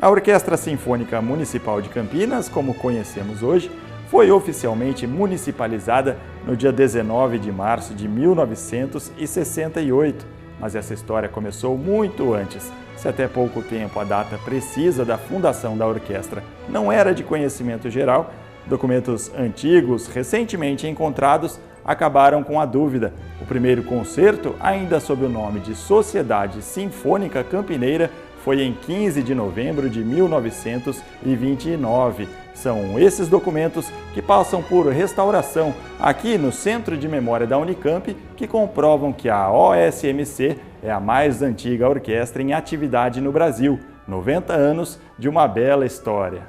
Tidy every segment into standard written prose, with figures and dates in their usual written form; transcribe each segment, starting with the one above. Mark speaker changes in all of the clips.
Speaker 1: A Orquestra Sinfônica Municipal de Campinas, como conhecemos hoje, foi oficialmente municipalizada no dia 19 de março de 1968. Mas essa história começou muito antes. Se até pouco tempo a data precisa da fundação da orquestra não era de conhecimento geral, documentos antigos, recentemente encontrados, acabaram com a dúvida. O primeiro concerto, ainda sob o nome de Sociedade Sinfônica Campineira, foi em 15 de novembro de 1929. São esses documentos que passam por restauração aqui no Centro de Memória da Unicamp, que comprovam que a OSMC é a mais antiga orquestra em atividade no Brasil. 90 anos de uma bela história.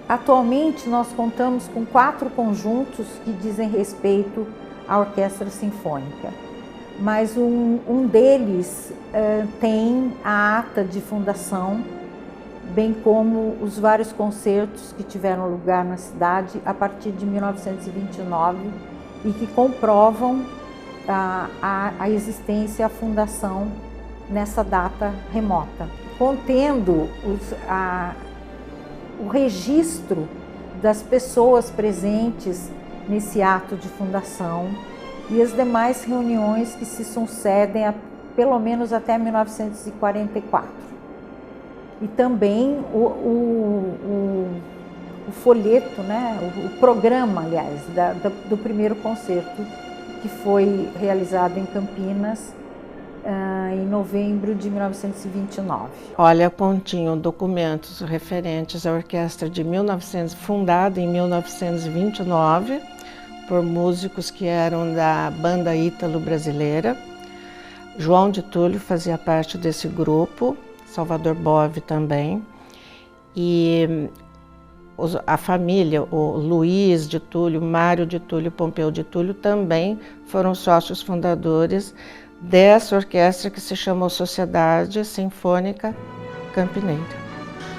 Speaker 2: Atualmente, nós contamos com 4 conjuntos que dizem respeito à Orquestra Sinfônica, mas um deles tem a ata de fundação, bem como os vários concertos que tiveram lugar na cidade a partir de 1929 e que comprovam a existência e a fundação nessa data remota, contendo o registro das pessoas presentes nesse ato de fundação e as demais reuniões que se sucedem pelo menos até 1944. E também o folheto, né, o programa, aliás, do primeiro concerto que foi realizado em Campinas em novembro de 1929.
Speaker 3: Olha, continham documentos referentes à orquestra fundada em 1929, por músicos que eram da banda ítalo-brasileira. João de Túlio fazia parte desse grupo, Salvador Bove também, e a família, o Luiz de Túlio, Mário de Túlio, Pompeu de Túlio também foram sócios fundadores dessa orquestra que se chamou Sociedade Sinfônica Campineira.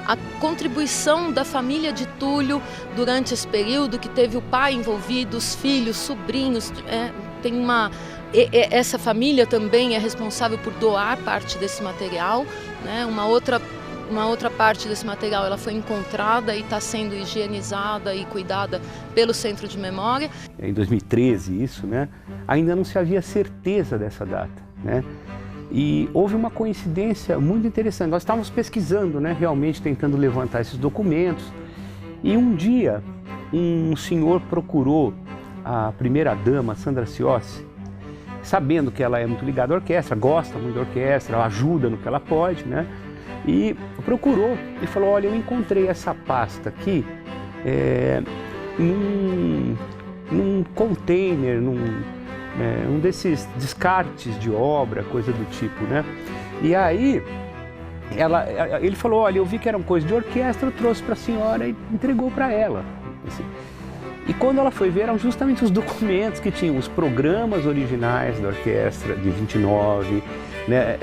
Speaker 4: A contribuição da família de Túlio durante esse período, que teve o pai envolvido, os filhos, sobrinhos, essa família também é responsável por doar parte desse material, né? Uma outra parte desse material ela foi encontrada e está sendo higienizada e cuidada pelo Centro de Memória.
Speaker 5: Em 2013, isso, né? Ainda não se havia certeza dessa data, né? E houve uma coincidência muito interessante. Nós estávamos pesquisando, né? Realmente tentando levantar esses documentos. E um dia, um senhor procurou a primeira-dama, Sandra Ciossi, sabendo que ela é muito ligada à orquestra, gosta muito da orquestra, ela ajuda no que ela pode, né? E procurou e falou: olha, eu encontrei essa pasta aqui num container, um desses descartes de obra, coisa do tipo, né? E aí ele falou: olha, eu vi que era uma coisa de orquestra, eu trouxe para a senhora e entregou para ela. Assim. E quando ela foi ver, eram justamente os documentos que tinham os programas originais da orquestra de 29, né,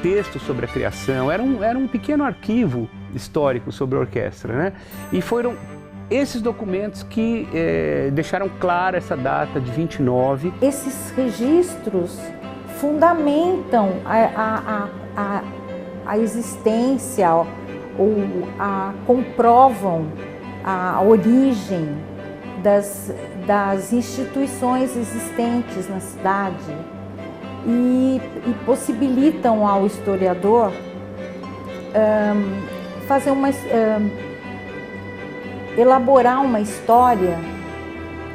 Speaker 5: textos sobre a criação, era um pequeno arquivo histórico sobre a orquestra, né? E foram esses documentos que deixaram clara essa data de 29.
Speaker 2: Esses registros fundamentam a existência ou comprovam a origem das instituições existentes na cidade e possibilitam ao historiador elaborar uma história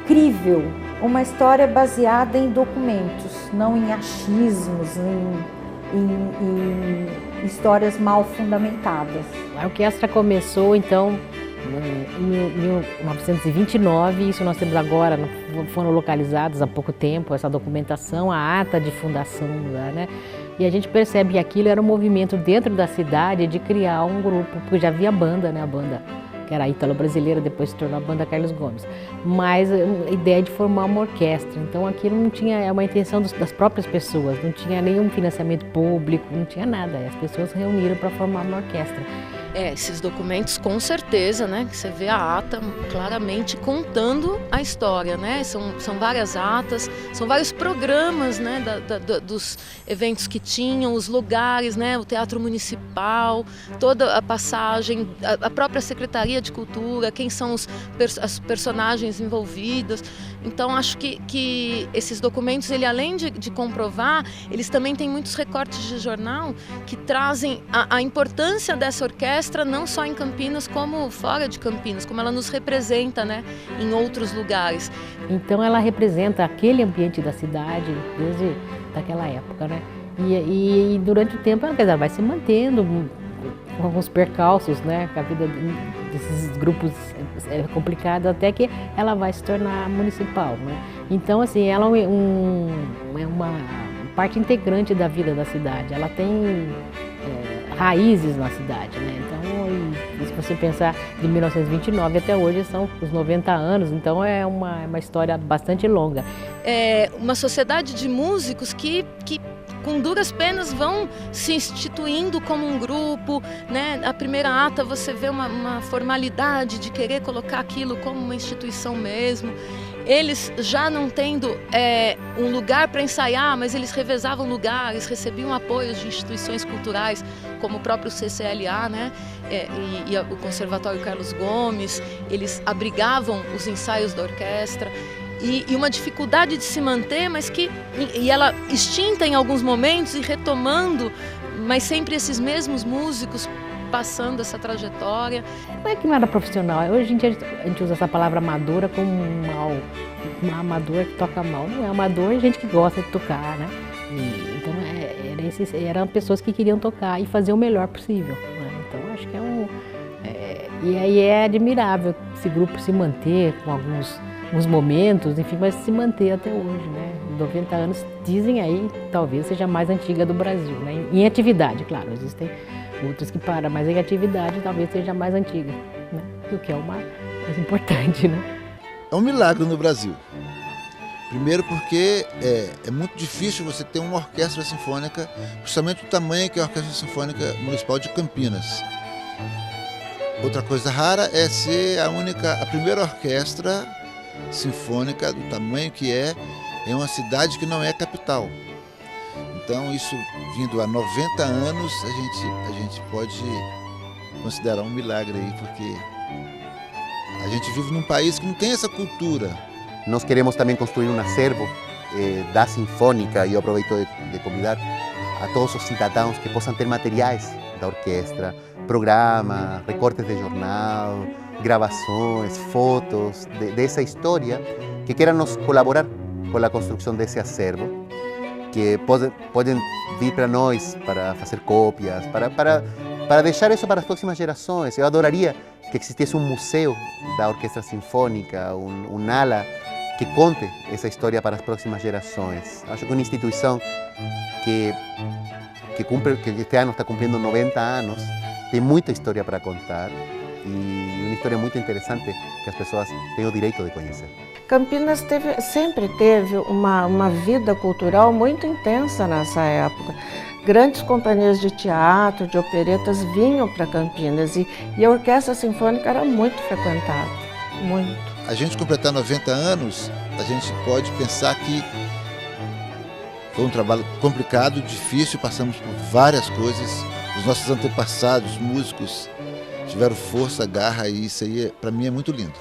Speaker 2: crível, uma história baseada em documentos, não em achismos, em histórias mal fundamentadas.
Speaker 6: A orquestra começou, então, em 1929, isso nós temos agora, foram localizados há pouco tempo, essa documentação, a ata de fundação, né? E a gente percebe que aquilo era um movimento dentro da cidade de criar um grupo, porque já havia banda, né? A banda que era a Ítalo-Brasileira, depois se tornou a Banda Carlos Gomes. Mas a ideia de formar uma orquestra, então aquilo não tinha uma intenção das próprias pessoas, não tinha nenhum financiamento público, não tinha nada, as pessoas reuniram para formar uma orquestra.
Speaker 4: Esses documentos com certeza, né, que você vê a ata claramente contando a história, né, são várias atas, são vários programas, né, dos eventos que tinham, os lugares, né, o Teatro Municipal, toda a passagem, a própria Secretaria de Cultura, quem são as personagens envolvidas. Então acho que esses documentos, ele além de comprovar, eles também têm muitos recortes de jornal que trazem a importância dessa orquestra não só em Campinas como fora de Campinas, como ela nos representa, né, em outros lugares.
Speaker 6: Então ela representa aquele ambiente da cidade desde daquela época, né? E durante o tempo ela vai se mantendo com alguns percalços, né? A vida desses grupos é complicada até que ela vai se tornar municipal, né? Então assim, ela é uma parte integrante da vida da cidade. Ela tem raízes na cidade, né? Então, se você pensar de 1929 até hoje são os 90 anos, então é uma história bastante longa.
Speaker 4: É uma sociedade de músicos que com duras penas vão se instituindo como um grupo, né? A primeira ata você vê uma formalidade de querer colocar aquilo como uma instituição mesmo. Eles já não tendo um lugar para ensaiar, mas eles revezavam lugares, recebiam apoios de instituições culturais, como o próprio CCLA, né? E o Conservatório Carlos Gomes. Eles abrigavam os ensaios da orquestra. E uma dificuldade de se manter, mas e ela extinta em alguns momentos e retomando, mas sempre esses mesmos músicos passando essa trajetória.
Speaker 6: Não é que não era profissional, hoje a gente usa essa palavra amadora como mal, um amador que toca mal. Não é amador, é gente que gosta de tocar, né? Então eram pessoas que queriam tocar e fazer o melhor possível, né? Então acho que e aí é admirável esse grupo se manter com alguns momentos, enfim, mas se manter até hoje, né? 90 anos, dizem aí, talvez seja a mais antiga do Brasil, né? Em atividade, claro, existem outras que param, mas em atividade talvez seja a mais antiga, né? O que é o mais importante, né?
Speaker 7: É um milagre no Brasil. Primeiro porque é muito difícil você ter uma orquestra sinfônica, justamente do tamanho que é a Orquestra Sinfônica Municipal de Campinas. Outra coisa rara é ser a primeira orquestra sinfônica do tamanho que é em uma cidade que não é capital. Então isso vindo a 90 anos a gente pode considerar um milagre aí, porque a gente vive num país que não tem essa cultura.
Speaker 8: Nós queremos também construir um acervo da Sinfônica e eu aproveito de convidar a todos os cidadãos que possam ter materiais da orquestra, programas, recortes de jornal, gravações, fotos dessa história, que queiram nos colaborar com a construção desse acervo, que podem vir para nós para fazer cópias, para deixar isso para as próximas gerações. Eu adoraria que existisse um museu da Orquestra Sinfônica, um ala que conte essa história para as próximas gerações. Acho que uma instituição que este ano está cumprindo 90 anos, tem muita história para contar e uma história muito interessante que as pessoas têm o direito de conhecer.
Speaker 3: Campinas sempre teve uma vida cultural muito intensa nessa época. Grandes companhias de teatro, de operetas vinham para Campinas e a Orquestra Sinfônica era muito frequentada, muito.
Speaker 7: A gente completar 90 anos, a gente pode pensar que foi um trabalho complicado, difícil, passamos por várias coisas. Os nossos antepassados, músicos, tiveram força, garra e isso aí, para mim, é muito lindo.